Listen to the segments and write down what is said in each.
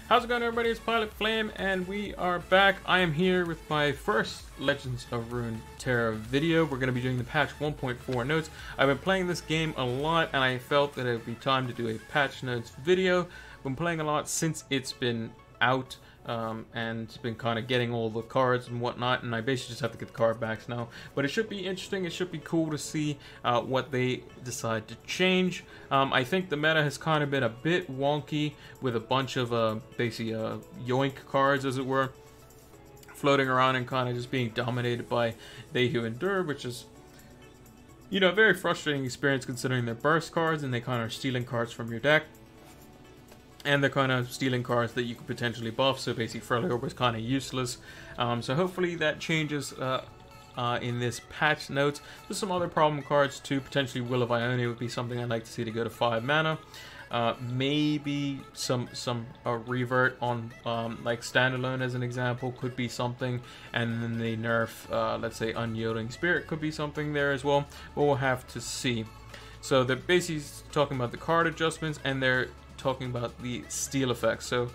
How's it going, everybody? It's Pilot Flame, and we are back. I am here with my first Legends of Runeterra video. We're going to be doing the patch 1.4 notes. I've been playing this game a lot, and I felt that it would be time to do a patch notes video. I've been playing a lot since it's been out, and it's been kind of getting all the cards and whatnot, and I basically just have to get the card backs now. But it should be interesting. It should be cool to see what they decide to change. I think the meta has kind of been a bit wonky with a bunch of basically yoink cards, as it were, floating around and kind of just being dominated by They Who Endure, which is, you know, a very frustrating experience considering they're burst cards and they kind of are stealing cards from your deck. And they're kind of stealing cards that you could potentially buff, so basically Ferran was kind of useless. So hopefully that changes in this patch notes. There's some other problem cards too. Potentially Will of Ionia would be something I'd like to see to go to 5 mana. Maybe some revert on like Standalone as an example could be something, and then they nerf let's say Unyielding Spirit could be something there as well. But we'll have to see. So they're basically talking about the card adjustments, and they're talking about the steal effects. So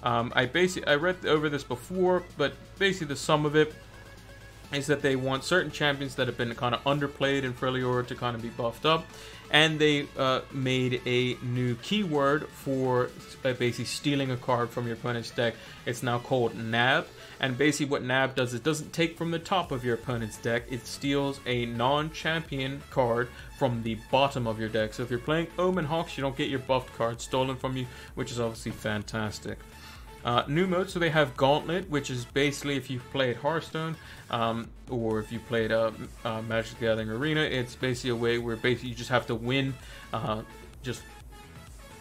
I read over this before, but basically the sum of it is that they want certain champions that have been kind of underplayed in Freljord to kind of be buffed up, and they made a new keyword for basically stealing a card from your opponent's deck. It's now called nab, and basically what nab does, it doesn't take from the top of your opponent's deck, it steals a non-champion card from the bottom of your deck. So if you're playing Omen Hawks, you don't get your buffed card stolen from you, which is obviously fantastic. New mode, so they have Gauntlet, which is basically if you've played Hearthstone, or if you played Magic the Gathering Arena, it's basically a way where basically you just have to win just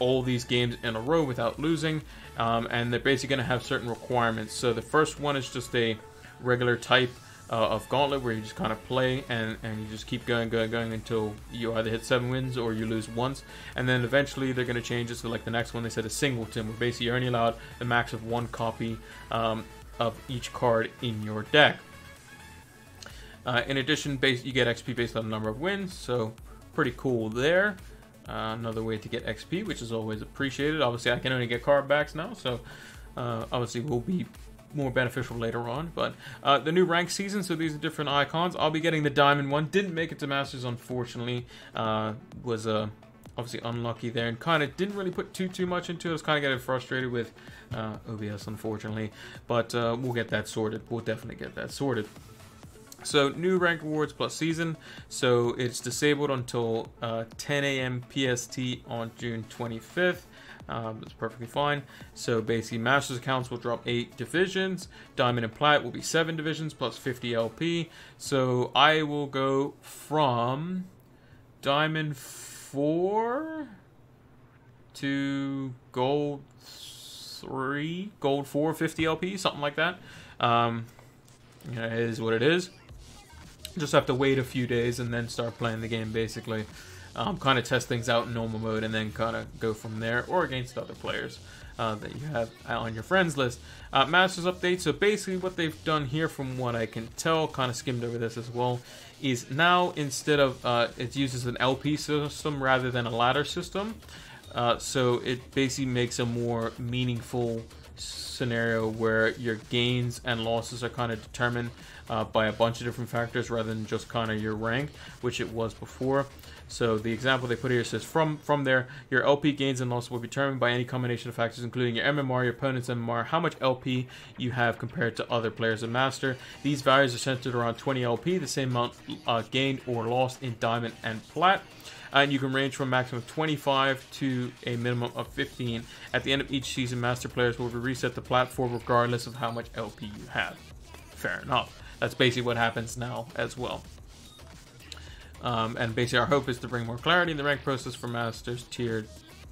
all these games in a row without losing, and they're basically going to have certain requirements. So the first one is just a regular type of Gauntlet, where you just kind of play and you just keep going until you either hit 7 wins or you lose once. And then eventually they're going to change it to, like, the next one they said a singleton, where basically you're only allowed the max of 1 copy of each card in your deck. In addition, you get XP based on the number of wins, so pretty cool there. Another way to get XP, which is always appreciated. Obviously I can only get card backs now, so obviously will be more beneficial later on. But the new rank season, so these are different icons. I'll be getting the diamond one. Didn't make it to Masters, unfortunately. Was obviously unlucky there, and kind of didn't really put too much into it. I was kind of getting frustrated with OBS, unfortunately, but we'll get that sorted. We'll definitely get that sorted. So new rank rewards plus season, so it's disabled until 10 AM PST on June 25th. It's perfectly fine. So basically Masters accounts will drop 8 divisions, Diamond and Plat will be 7 divisions plus 50 LP. So I will go from Diamond 4 to Gold 3, Gold 4, 50 LP, something like that. You know, it is what it is. Just have to wait a few days and then start playing the game, basically. Kind of test things out in normal mode and then kind of go from there, or against other players that you have on your friends list. Masters update, so basically what they've done here, from what I can tell, kind of skimmed over this as well, is now instead of it uses an LP system rather than a ladder system. So it basically makes a more meaningful scenario where your gains and losses are kind of determined by a bunch of different factors rather than just kind of your rank, which it was before. So the example they put here says from there, your LP gains and losses will be determined by any combination of factors, including your MMR, your opponent's MMR, how much LP you have compared to other players in Master. These values are centered around 20 LP, the same amount gained or lost in Diamond and Plat. And you can range from a maximum of 25 to a minimum of 15. At the end of each season, Master players will reset the platform regardless of how much LP you have. Fair enough. That's basically what happens now as well. And basically our hope is to bring more clarity in the rank process for Masters, tiered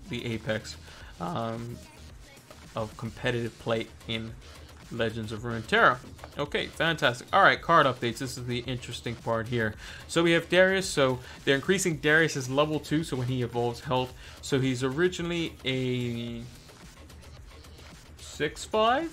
the apex of competitive play in Legends of Runeterra. Okay, fantastic. Alright, card updates. This is the interesting part here. So we have Darius. So they're increasing Darius's level 2, so when he evolves health. So he's originally a 6'5",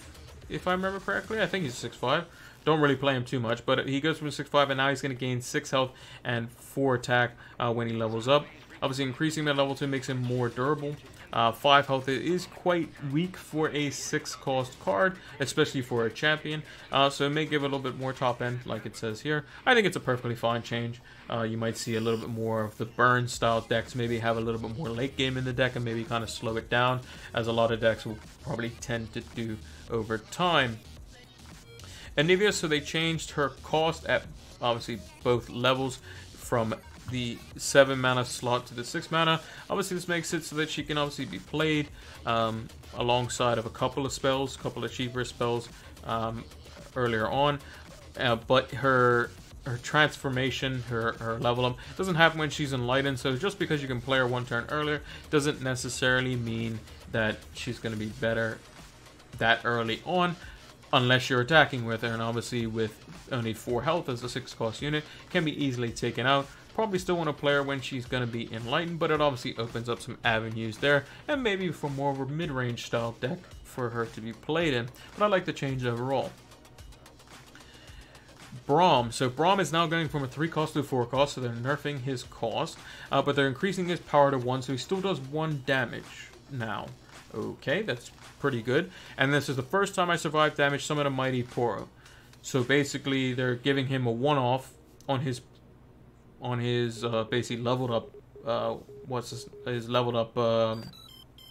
if I remember correctly. I think he's 6'5". Don't really play him too much, but he goes from 6'5", and now he's going to gain 6 health and 4 attack when he levels up. Obviously, increasing that level 2 makes him more durable. 5 health is quite weak for a 6-cost card, especially for a champion. So it may give it a little bit more top end, like it says here. I think it's a perfectly fine change. You might see a little bit more of the burn style decks, maybe have a little bit more late game in the deck, and maybe kind of slow it down, as a lot of decks will probably tend to do over time. Anivia, so they changed her cost at obviously both levels from the 7 mana slot to the 6 mana. Obviously this makes it so that she can obviously be played alongside of a couple of spells, a couple of cheaper spells earlier on, but her transformation, her level up, doesn't happen when she's enlightened. So just because you can play her 1 turn earlier doesn't necessarily mean that she's going to be better that early on, unless you're attacking with her. And obviously with only 4 health as a 6-cost unit, can be easily taken out. Probably still want to play her when she's going to be enlightened, but it obviously opens up some avenues there, and maybe for more of a mid-range style deck for her to be played in. But I like the change overall. Braum. So Braum is now going from a 3-cost to a 4-cost, so they're nerfing his cost, but they're increasing his power to 1, so he still does 1 damage now. Okay, that's pretty good. And this is the first time I survived damage, summon a Mighty Poros. So basically they're giving him a one-off on his basically leveled up his leveled up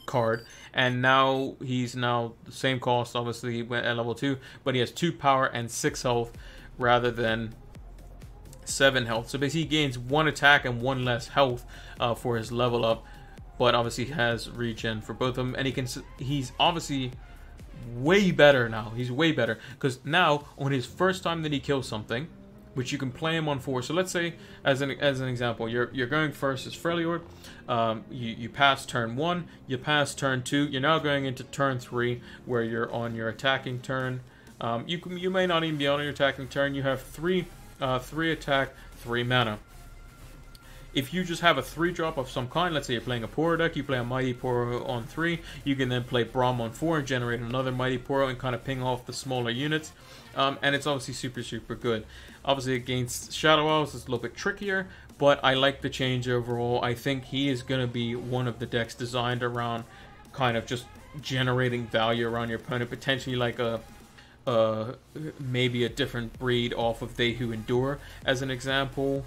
card, and now he's now the same cost obviously at level 2, but he has 2 power and 6 health rather than 7 health. So basically he gains 1 attack and 1 less health for his level up, but obviously has regen for both of them, and he's obviously way better now. He's way better because now on his first time that he kills something, which you can play him on 4. So let's say, as an example, you're going first as Freljord. You pass turn 1, you pass turn 2. You're now going into turn 3, where you're on your attacking turn. You may not even be on your attacking turn. You have 3 attack, 3 mana. If you just have a 3-drop of some kind, let's say you're playing a Poro deck, you play a Mighty Poro on 3, you can then play Braum on 4 and generate another Mighty Poro and kind of ping off the smaller units. And it's obviously super good. Obviously against Shadow Owls it's a little bit trickier, but I like the change overall. I think he is going to be one of the decks designed around kind of just generating value around your opponent, potentially like maybe a different breed off of They Who Endure as an example.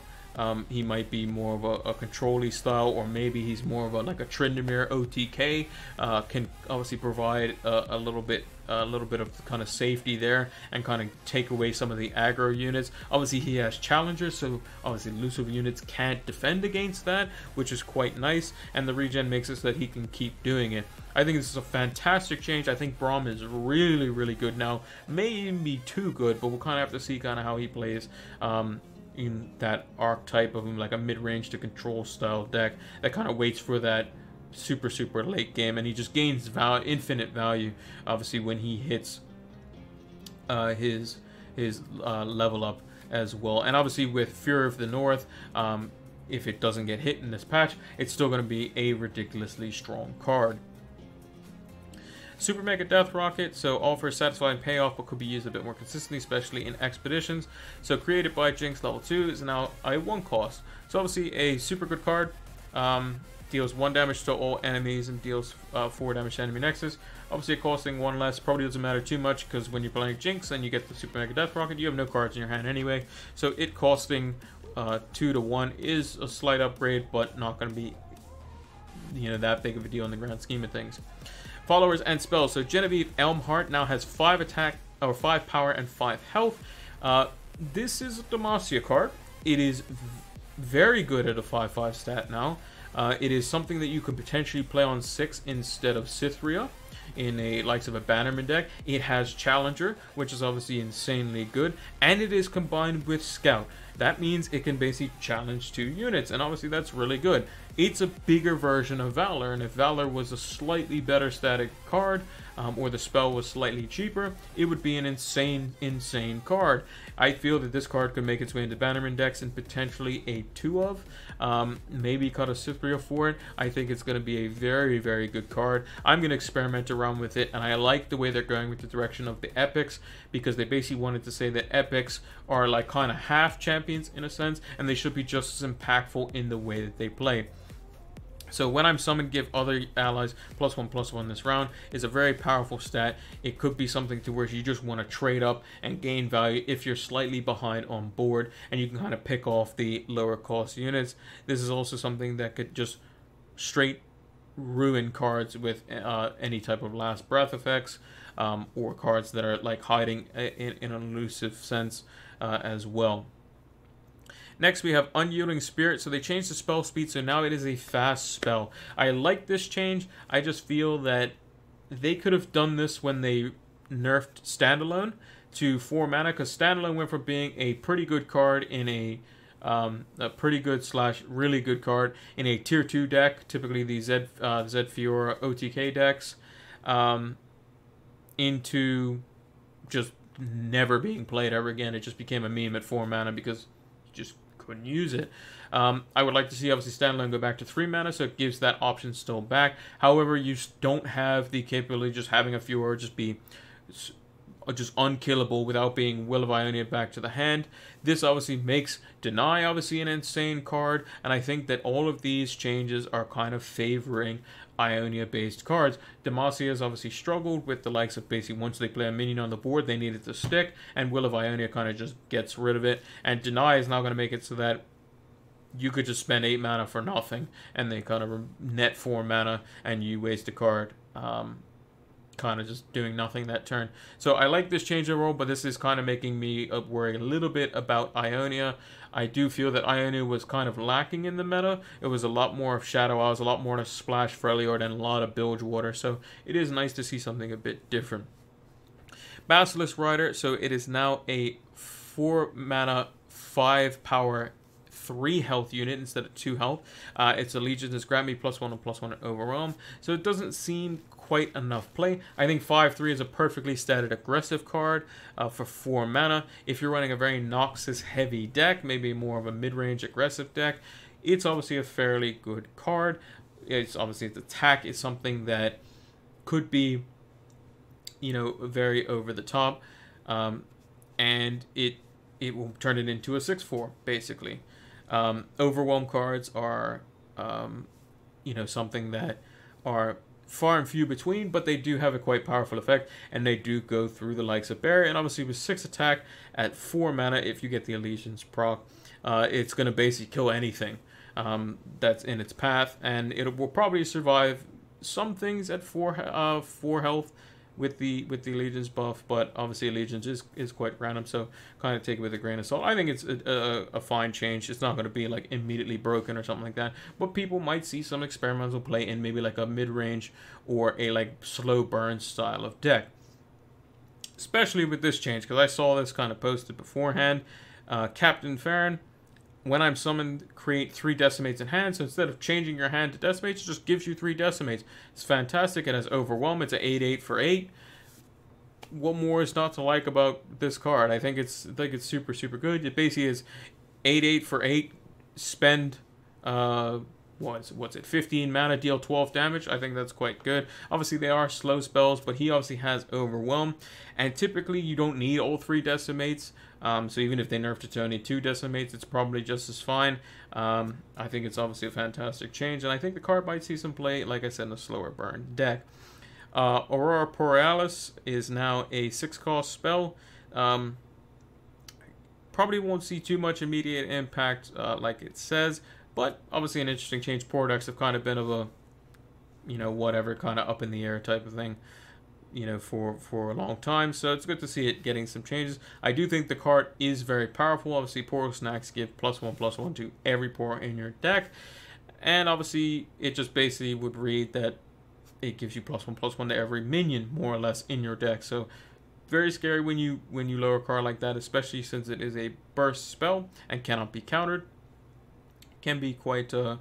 He might be more of a control-y style, or maybe he's more of like a Tryndamere OTK. Can obviously provide a little bit of kind of safety there and kind of take away some of the aggro units. Obviously he has challengers, so obviously elusive units can't defend against that, which is quite nice, and the regen makes it so that he can keep doing it. I think this is a fantastic change. I think Braum is really good now. May even be too good, but we'll kind of have to see kind of how he plays in that archetype of him, like a mid-range to control style deck that kind of waits for that super late game, and he just gains infinite value obviously when he hits his level up as well. And obviously with Fury of the North, if it doesn't get hit in this patch, it's still going to be a ridiculously strong card. Super Mega Death Rocket, so offers satisfying payoff but could be used a bit more consistently, especially in expeditions. So created by Jinx, level 2, is now a 1 cost. So obviously a super good card. Deals 1 damage to all enemies and deals 4 damage to enemy nexus. Obviously costing 1 less probably doesn't matter too much, because when you're playing Jinx and you get the Super Mega Death Rocket, you have no cards in your hand anyway. So it costing 2 to 1 is a slight upgrade, but not going to be that big of a deal in the grand scheme of things. Followers and spells. So Genevieve Elmheart now has 5 attack, or 5 power and 5 health. This is a Demacia card. It is very good at a 5/5 stat now. It is something that you could potentially play on 6 instead of Cythria in a likes of a Bannerman deck. It has Challenger, which is obviously insanely good, and it is combined with Scout. That means it can basically challenge 2 units, and obviously that's really good. It's a bigger version of Valor, and if Valor was a slightly better static card, or the spell was slightly cheaper, it would be an insane card. I feel that this card could make its way into Bannerman decks and potentially a 2 of. Maybe cut a Cythria for it. I think it's going to be a very good card. I'm going to experiment around with it, and I like the way they're going with the direction of the epics, because they basically wanted to say that epics are like kind of half champions in a sense, and they should be just as impactful in the way that they play. So when I'm summoned, give other allies +1/+1 this round is a very powerful stat. It could be something to where you just want to trade up and gain value if you're slightly behind on board, and you can kind of pick off the lower cost units. This is also something that could just straight ruin cards with any type of last breath effects, or cards that are like hiding in an elusive sense as well. Next, we have Unyielding Spirit. So they changed the spell speed, so now it is a fast spell. I like this change. I just feel that they could have done this when they nerfed Standalone to 4 mana, because Standalone went from being a pretty good card in a pretty good / really good card in a tier 2 deck, typically the Zed Fiora OTK decks, into just never being played ever again. It just became a meme at 4 mana because you just couldn't use it. I would like to see obviously Standalone go back to 3 mana, so it gives that option still back. However, you don't have the capability of just having a Fiora just be just unkillable without being Will of Ionia back to the hand. This obviously makes Deny obviously an insane card, and I think that all of these changes are kind of favoring Ionia based cards. Demacia has obviously struggled with the likes of basically once they play a minion on the board they need it to stick, and Will of Ionia kind of just gets rid of it, and Deny is now going to make it so that you could just spend 8 mana for nothing and they kind of net 4 mana and you waste a card, kind of just doing nothing that turn. So I like this change overall, but this is kind of making me worry a little bit about Ionia. I do feel that Ionia was kind of lacking in the meta. It was a lot more of Shadow Isles, a lot more of Splash Freljord, and a lot of Bilgewater. So it is nice to see something a bit different. Basilisk Rider, so it is now a 4 mana, 5 power, 3 health unit instead of 2 health. Its allegiance is grant me +1 and +1 overwhelm. So it doesn't seem quite enough play. I think 5/3 is a perfectly statted aggressive card for 4 mana. If you're running a very Noxus heavy deck, maybe more of a mid-range aggressive deck, it's obviously a fairly good card. It's obviously its attack is something that could be, you know, very over the top, and it will turn it into a 6/4 basically. Overwhelm cards are, you know, something that are far and few between, but they do have a quite powerful effect, and they do go through the likes of Barrier. And obviously with 6 attack at 4 mana, if you get the Allegiance proc, it's going to basically kill anything that's in its path, and it will probably survive some things at 4 health with the Allegiance buff, but obviously Allegiance is quite random, so kind of take it with a grain of salt. I think it's a fine change. It's not going to be like immediately broken or something like that, but people might see some experimental play in maybe like a mid-range or a like slow burn style of deck, especially with this change, because I saw this kind of posted beforehand. Captain Ferran, when I'm summoned, create 3 decimates in hand. So instead of changing your hand to decimates, it just gives you 3 decimates. It's fantastic. It has overwhelm. It's an 8/8 for 8. What more is not to like about this card? I think it's super good. It basically is 8/8 for 8. Spend what's it? 15 mana, deal 12 damage. I think that's quite good. Obviously they are slow spells, but he obviously has overwhelm, and typically you don't need all 3 decimates. So even if they nerfed it to only 2 decimates, it's probably just as fine. I think it's obviously a fantastic change, and I think the card might see some play, like I said, in a slower burn deck. Aurora Borealis is now a 6-cost spell. Probably won't see too much immediate impact like it says, but obviously an interesting change. Poor decks have kind of been of a, you know, whatever, kind of up in the air type of thing, you know, for a long time. So it's good to see it getting some changes. I do think the card is very powerful. Obviously, Poros snacks give +1/+1 to every Poro in your deck, and obviously it just basically would read that it gives you +1/+1 to every minion more or less in your deck. So very scary when you lower a card like that, especially since it is a burst spell and cannot be countered. Can be quite a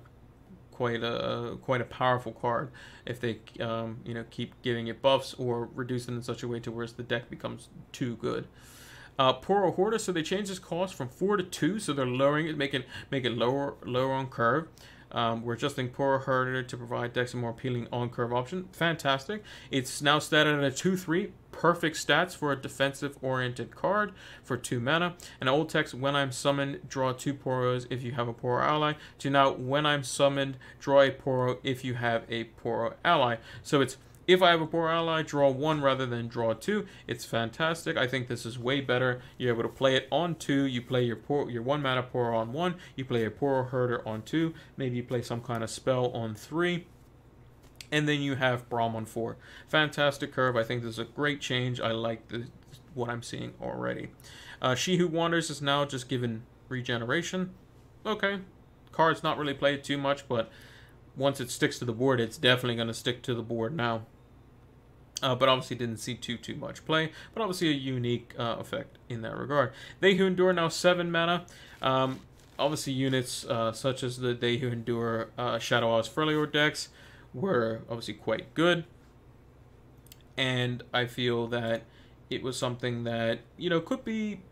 powerful card if they you know, keep giving it buffs or reduce it in such a way to where the deck becomes too good. Poro Horda, so they changed this cost from 4 to 2, so they're lowering it, make it lower on curve. We're adjusting Poro Horda to provide decks a more appealing on curve option. Fantastic. It's now started at a 2/3. perfect stats for a defensive-oriented card for 2 mana. And old text, when I'm summoned, draw 2 Poros if you have a Poro ally, to now, when I'm summoned, draw a Poro if you have a Poro ally. So it's, if I have a Poro ally, draw 1 rather than draw 2. It's fantastic. I think this is way better. You're able to play it on 2. You play your 1 mana Poro on 1. You play a Poro Herder on 2. Maybe you play some kind of spell on 3. And then you have Braum on 4. Fantastic curve. I think this is a great change. I like what I'm seeing already. She Who Wanders is now just given regeneration. Okay. Card's not really played too much, but once it sticks to the board, it's definitely going to stick to the board now. But obviously didn't see too much play. But obviously a unique effect in that regard. They Who Endure, now 7 mana. Obviously units such as the They Who Endure Shadow Isles Freljord decks were obviously quite good. And I feel that it was something that, you know, could be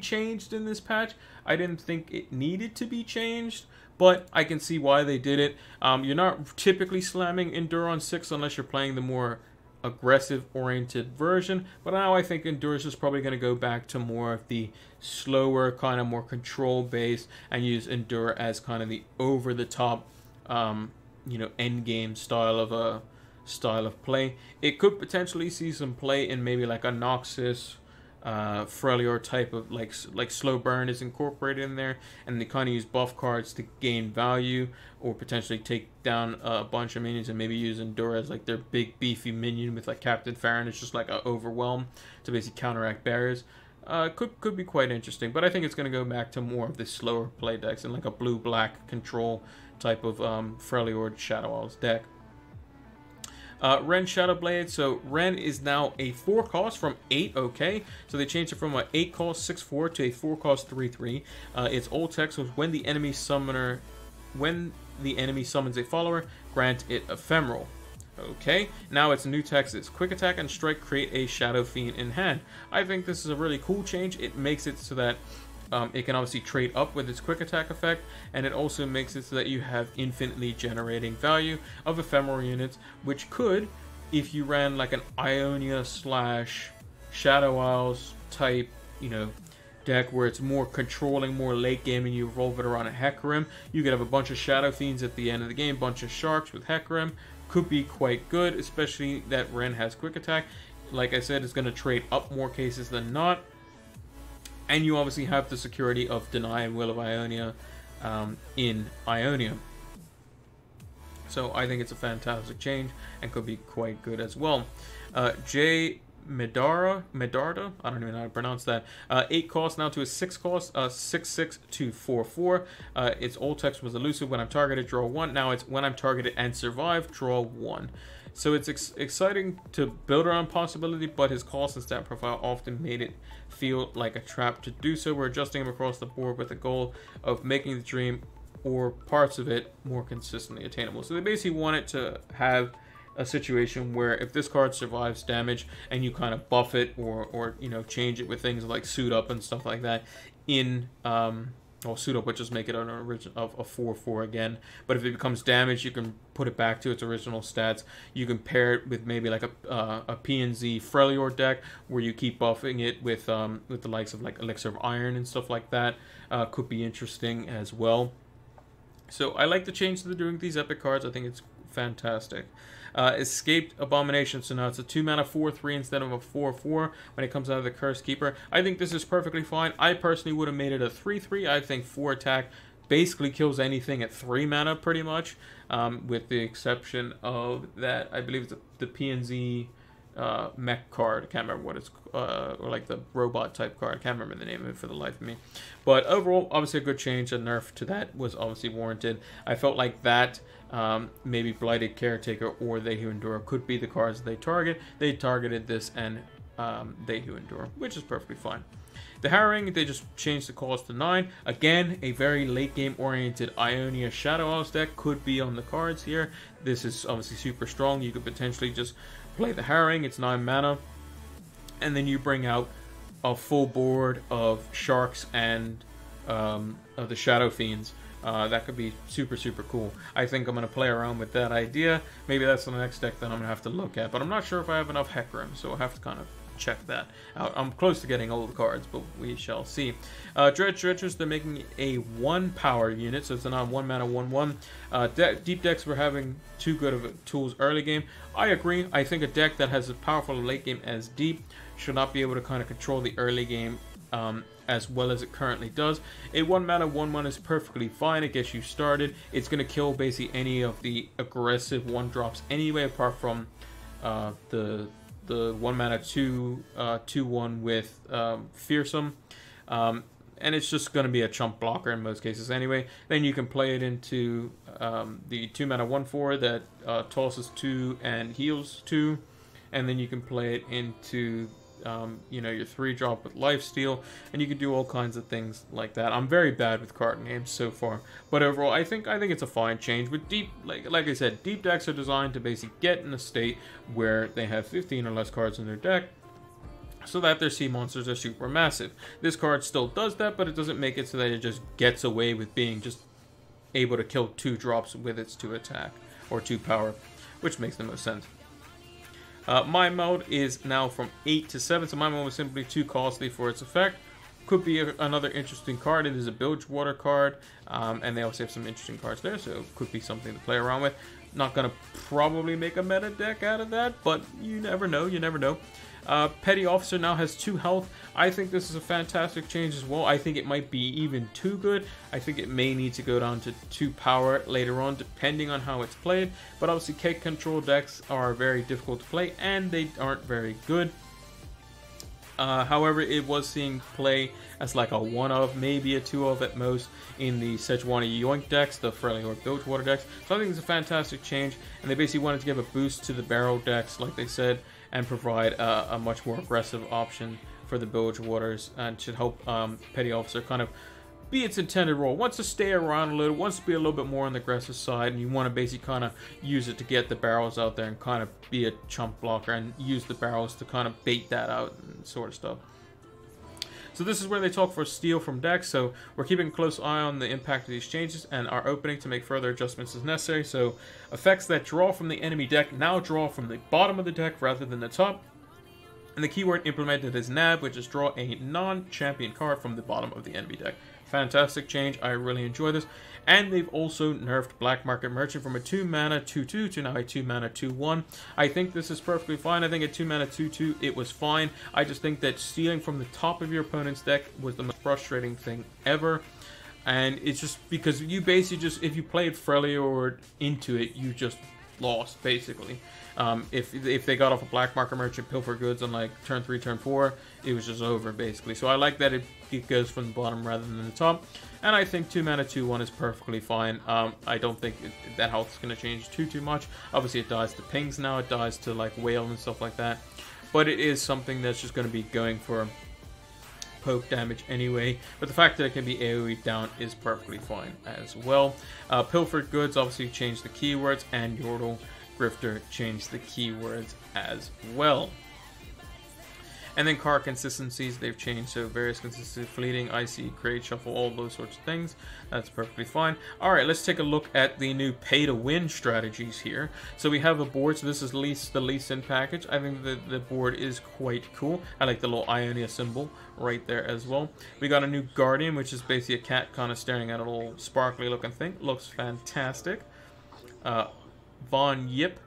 changed in this patch. I didn't think it needed to be changed, but I can see why they did it. You're not typically slamming Endure on 6 unless you're playing the more aggressive-oriented version, but now I think Endure is probably going to go back to more of the slower, kind of more control-based, and use Endure as kind of the over-the-top, you know, end-game style of play. It could potentially see some play in maybe like a Noxus, Freljord type of like slow burn is incorporated in there, and they kind of use buff cards to gain value, or potentially take down a bunch of minions and maybe use Endure as like their big beefy minion with like Captain Ferran. It's just like an overwhelm to basically counteract barriers. Could be quite interesting, but I think it's going to go back to more of the slower play decks and like a blue-black control type of Freljord Shadow Isles deck. Wren Shadowblade. So Wren is now a 4 cost from 8. Okay, so they changed it from an 8 cost 6/4 to a 4 cost 3/3. Its old text was when the enemy summons a follower, grant it ephemeral. Okay, now its new text is quick attack and strike, create a Shadow Fiend in hand. I think this is a really cool change. It makes it so that it can obviously trade up with its quick attack effect, and it also makes it so that you have infinitely generating value of ephemeral units, which could, if you ran like an Ionia / Shadow Isles type, you know, deck where it's more controlling, more late game, and you revolve it around a Hecarim, you could have a bunch of Shadow Fiends at the end of the game, bunch of Sharks with Hecarim. Could be quite good, especially that Wren has quick attack. Like I said, it's going to trade up more cases than not. And you obviously have the security of Deny and Will of Ionia in Ionia. So I think it's a fantastic change and could be quite good as well. J. Medarda, I don't even know how to pronounce that. 8 cost now to a 6 cost, 6/6 to 4/4. Its old text was elusive. When I'm targeted, draw 1. Now it's when I'm targeted and survive, draw 1. So it's exciting to build around possibility, but his cost and stat profile often made it feel like a trap to do so. We're adjusting him across the board with the goal of making the dream or parts of it more consistently attainable. So they basically want it to have a situation where if this card survives damage and you kind of buff it or you know, change it with things like suit up and stuff like that in well, suit up would just make it an original of a 4/4 again, but if it becomes damaged, you can put it back to its original stats. You can pair it with maybe like a PNZ Freljord deck where you keep buffing it with the likes of like Elixir of Iron and stuff like that. Could be interesting as well. So I like the change that they're doing with these epic cards. I think it's fantastic. Escaped Abomination, so now it's a 2 mana 4/3 instead of a 4/4 when it comes out of the Cursed Keeper. I think this is perfectly fine. I personally would have made it a 3/3. I think 4 attack basically kills anything at 3 mana pretty much, with the exception of that, I believe it's the PNZ mech card. I can't remember what it's or like the robot type card. I can't remember the name of it for the life of me. But overall, obviously a good change. A nerf to that was obviously warranted. I felt like that maybe Blighted Caretaker or They Who Endure could be the cards they target. They targeted this and They Who Endure, which is perfectly fine. The Harrowing, they just changed the cost to 9. Again, a very late game oriented Ionia Shadow Isles deck could be on the cards here. This is obviously super strong. You could potentially just play the Harrowing. It's 9 mana. And then you bring out a full board of Sharks and of the Shadow Fiends That could be super, super cool. I think I'm going to play around with that idea. Maybe that's the next deck that I'm going to have to look at. But I'm not sure if I have enough Hecarim, so I'll have to kind of check that out. I'm close to getting all the cards, but we shall see. Dredgers, they're making a 1 power unit, so it's a 1 mana 1/1. Deep decks were having too good of tools early game. I agree. I think a deck that has as powerful late game as Deep should not be able to kind of control the early game as well as it currently does. A 1 mana 1/1 is perfectly fine. It gets you started. It's going to kill basically any of the aggressive 1-drops anyway, apart from the 1 mana 2/1 with Fearsome. And it's just going to be a chump blocker in most cases anyway. Then you can play it into the 2 mana 1/4 that tosses 2 and heals 2. And then you can play it into you know, your 3-drop with lifesteal, and you can do all kinds of things like that. I'm very bad with card names so far, but overall, I think it's a fine change. With deep, like I said, deep decks are designed to basically get in a state where they have 15 or less cards in their deck, so that their sea monsters are super massive. This card still does that, but it doesn't make it so that it just gets away with being just able to kill 2 drops with its 2 attack or 2 power, which makes the most sense. My mode is now from 8 to 7, so my mode was simply too costly for its effect. Could be another interesting card. It is a Bilgewater card, and they also have some interesting cards there, so it could be something to play around with. Not going to probably make a meta deck out of that, but you never know, you never know. Petty Officer now has 2 health. I think this is a fantastic change as well. I think it might be even too good. I think it may need to go down to 2 power later on, depending on how it's played. But obviously, cake control decks are very difficult to play, and they aren't very good. However, it was seeing play as like a 1 of, maybe a 2 of at most, in the Sejuani Yoink decks, the Ferran or Bilgewater decks. So I think it's a fantastic change, and they basically wanted to give a boost to the barrel decks, like they said, and provide a much more aggressive option for the Bilgewaters, and should help Petty Officer kind of be its intended role. Wants to stay around a little, wants to be a little bit more on the aggressive side, and you want to basically kind of use it to get the barrels out there and kind of be a chump blocker and use the barrels to kind of bait that out and sort of stuff. So this is where they talk for steal from decks, so we're keeping a close eye on the impact of these changes and are opening to make further adjustments as necessary. So effects that draw from the enemy deck now draw from the bottom of the deck rather than the top. And the keyword implemented is nab, which is draw a non-champion card from the bottom of the enemy deck. Fantastic change. I really enjoy this. And they've also nerfed Black Market Merchant from a 2 mana 2/2 to now a 2 mana 2/1. I think this is perfectly fine. I think at 2 mana 2/2 it was fine. I just think that stealing from the top of your opponent's deck was the most frustrating thing ever. And it's just because you basically just, if you played Freljord into it, you just lost, basically. If they got off a Black Market Merchant, Pilfer Goods on like turn 3, turn 4, it was just over, basically. So I like that it goes from the bottom rather than the top. And I think 2 mana 2/1 is perfectly fine. I don't think that health is going to change too much. Obviously it dies to pings now, it dies to like whale and stuff like that. But it is something that's just going to be going for poke damage anyway, but the fact that it can be AoE down is perfectly fine as well. Pilfered Goods obviously changed the keywords, and Yordle Grifter changed the keywords as well. And then card consistencies, they've changed, so various consistency, fleeting, icy, crate, shuffle, all those sorts of things. That's perfectly fine. Alright, let's take a look at the new pay-to-win strategies here. So we have a board, so this is the Lee Sin package. I think the board is quite cool. I like the little Ionia symbol right there as well. We got a new Guardian, which is basically a cat kind of staring at a little sparkly looking thing. Looks fantastic. Von Yip,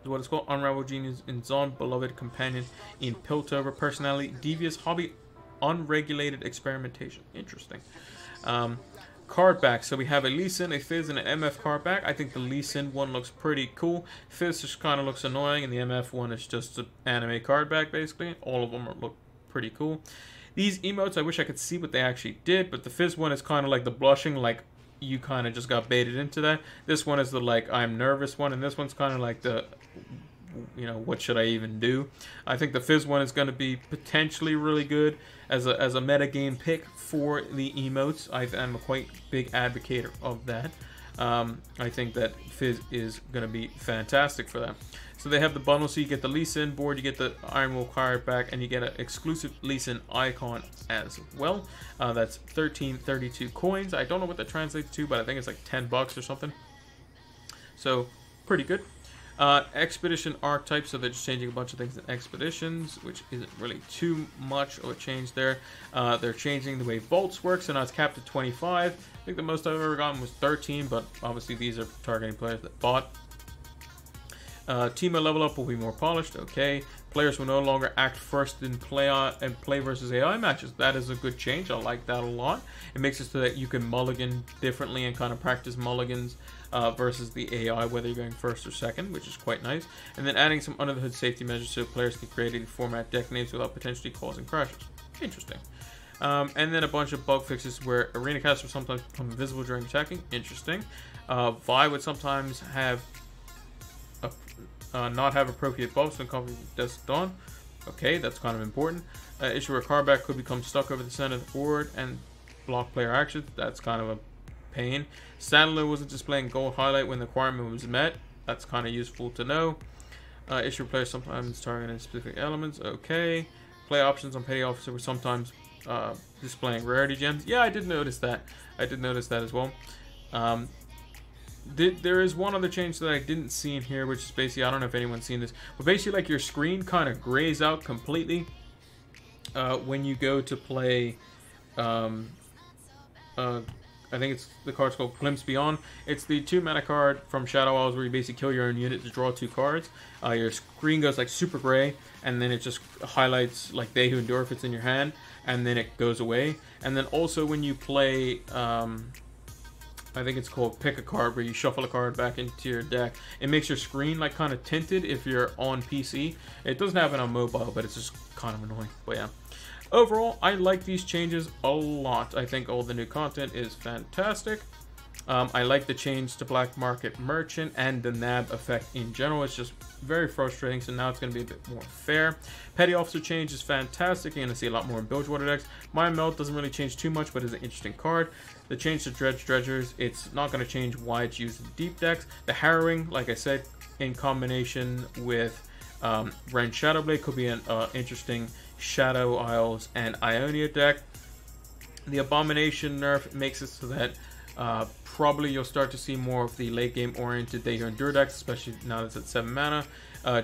what it's called, Unravel Genius in Zon, beloved companion in Piltover, personality, devious hobby, unregulated experimentation. Interesting. Card back, so we have a Lee Sin, a Fizz, and an MF card back. I think the Lee Sin one looks pretty cool. Fizz just kind of looks annoying, and the MF one is just an anime card back, basically. All of them look pretty cool. These emotes, I wish I could see what they actually did, but the Fizz one is kind of like the blushing, like you kind of just got baited into that. This one is the like I'm nervous one, and this one's kind of like the, you know, what should I even do? I think the Fizz one is going to be potentially really good as a meta game pick for the emotes. I'm a quite big advocate of that. I think that Fizz is going to be fantastic for them. So they have the bundle, so you get the Lee Sin board, you get the Iron Will card back, and you get an exclusive Lee Sin icon as well. That's 1332 coins. I don't know what that translates to, but I think it's like $10 or something. So pretty good. Expedition archetype, so they're just changing a bunch of things in expeditions, which isn't really too much of a change there. They're changing the way vaults work, so now it's capped at 25. I think the most I've ever gotten was 13, but obviously these are targeting players that bought. Teemo level up will be more polished. Okay, players will no longer act first in play versus AI matches. That is a good change. I like that a lot. It makes it so that you can mulligan differently and kind of practice mulligans versus the AI, whether you're going first or second, which is quite nice. And then adding some under the hood safety measures so players can create and format deck names without potentially causing crashes. Interesting. And then a bunch of bug fixes where arena casters sometimes become invisible during attacking. Interesting. Vi would sometimes have not have appropriate buffs when conflict does dawn. Okay, that's kind of important. Issue where cardback could become stuck over the center of the board and block player actions. That's kind of a pain. Standalone wasn't displaying gold highlight when the requirement was met. That's kind of useful to know. Issue where players sometimes targeting specific elements. Okay. Play options on Petty Officer were sometimes displaying rarity gems. Yeah, I did notice that. I did notice that as well. There is one other change that I didn't see in here, which is basically, I don't know if anyone's seen this, but basically like your screen kind of grays out completely when you go to play, I think it's the card's called Glimpse Beyond. It's the 2-mana card from Shadow Isles where you basically kill your own unit to draw 2 cards. Your screen goes like super gray, and then it just highlights like They Who Endure if it's in your hand, and then it goes away. And then also when you play, I think it's called Pick a Card, where you shuffle a card back into your deck. It makes your screen like kind of tinted if you're on PC. It doesn't happen on mobile, but it's just kind of annoying. But yeah. Overall, I like these changes a lot. I think all the new content is fantastic. I like the change to Black Market Merchant and the nab effect in general. It's just very frustrating, so now it's going to be a bit more fair. Petty Officer change is fantastic. You're going to see a lot more in Bilgewater decks. Mind Melt doesn't really change too much, but is an interesting card. The change to Dredgers, it's not going to change why it's used in deep decks. The Harrowing, like I said, in combination with Wren Shadowblade could be an interesting Shadow Isles and Ionia deck. The Abomination nerf makes it so that probably you'll start to see more of the late game oriented They Who Endure decks, especially now that it's at 7 mana.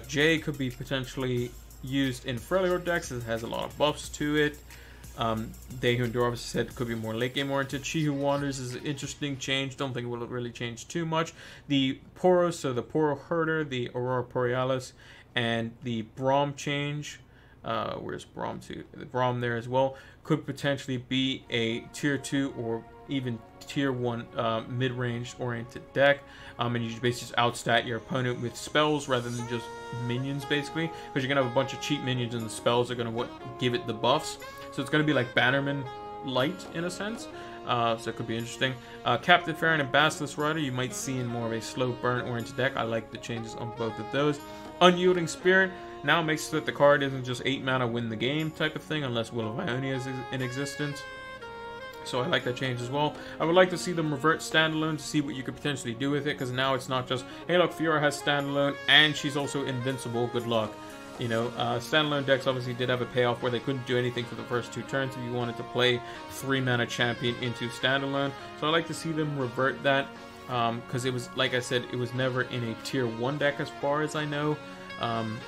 J could be potentially used in Freljord decks, as it has a lot of buffs to it. They Who Endure, obviously said, could be more late game oriented. She Who Wanders is an interesting change. Don't think it will really change too much. The Poros, so the Poro Herder, the Aurora Borealis, and the Braum change. Where's Braum 2? The Braum there as well could potentially be a tier 2 or even tier 1 mid-range oriented deck, and you basically just outstat your opponent with spells rather than just minions, basically, because you're gonna have a bunch of cheap minions and the spells are gonna give it the buffs. So it's gonna be like Bannerman light in a sense. So it could be interesting. Captain Ferran and Basilisk Rider you might see in more of a slow burn oriented deck. I like the changes on both of those. Unyielding Spirit now makes it so that the card isn't just 8 mana win the game type of thing, unless Will of Ionia is in existence. So I like that change as well. I would like to see them revert standalone to see what you could potentially do with it, because now it's not just, hey look, Fiora has standalone and she's also invincible, good luck. You know, standalone decks obviously did have a payoff where they couldn't do anything for the first 2 turns if you wanted to play 3 mana champion into standalone. So I like to see them revert that, because it was, like I said, it was never in a tier 1 deck as far as I know,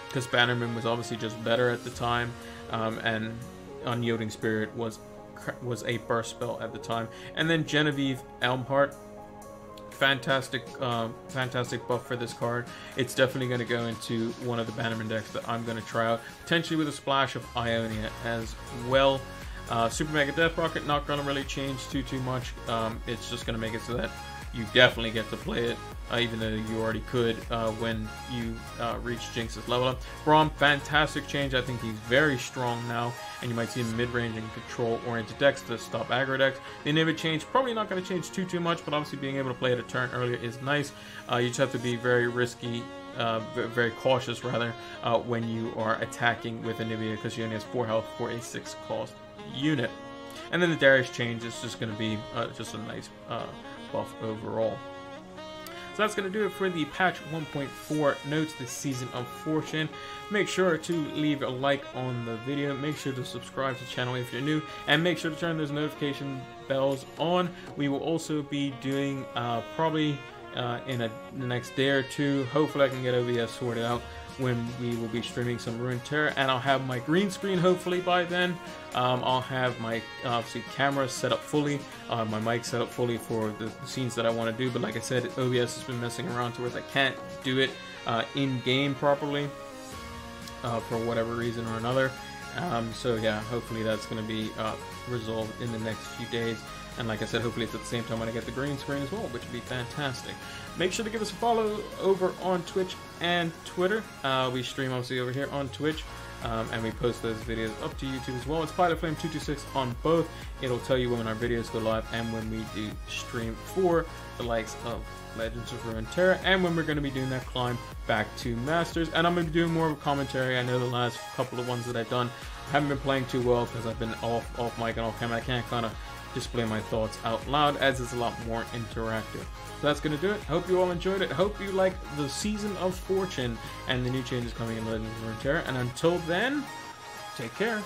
because Bannerman was obviously just better at the time, and Unyielding Spirit was a burst spell at the time. And then Genevieve Elmhart, fantastic fantastic buff for this card. It's definitely going to go into one of the Bannerman decks that I'm going to try out, potentially with a splash of Ionia as well. Super Mega Death Rocket not going to really change too much. It's just going to make it so that you definitely get to play it, even though you already could when you reach Jinx's level up. Braum, fantastic change. I think he's very strong now, and you might see him mid-range and control-oriented decks to stop aggro decks. The inhibit change, probably not going to change too much, but obviously being able to play it a turn earlier is nice. You just have to be very risky, very cautious rather, when you are attacking with Anivia, because she only has 4 health for a 6 cost unit. And then the Darius change is just going to be just a nice buff overall. So that's going to do it for the patch 1.4 notes, the Season of Fortune. Make sure to leave a like on the video, make sure to subscribe to the channel if you're new, and make sure to turn those notification bells on. We will also be doing probably in the next day or two, hopefully I can get OBS sorted out, when we will be streaming some Runeterra, and I'll have my green screen hopefully by then. I'll have my obviously camera set up fully, my mic set up fully for the scenes that I want to do, but like I said, OBS has been messing around to where I can't do it in-game properly for whatever reason or another. So yeah, hopefully that's going to be resolved in the next few days. And like I said, hopefully it's at the same time when I get the green screen as well, which would be fantastic. Make sure to give us a follow over on Twitch and Twitter. We stream obviously over here on Twitch, and we post those videos up to YouTube as well. It's PilotFlame226 on both. It'll tell you when our videos go live and when we do stream for the likes of Legends of Runeterra, and when we're going to be doing that climb back to Masters. And I'm going to be doing more of a commentary. I know the last couple of ones that I've done haven't been playing too well because I've been off mic and off camera. I can't kind of display my thoughts out loud, as it's a lot more interactive. So that's going to do it. Hope you all enjoyed it. Hope you like the Season of Fortune and the new changes coming in Legends of Runeterra. And until then, take care.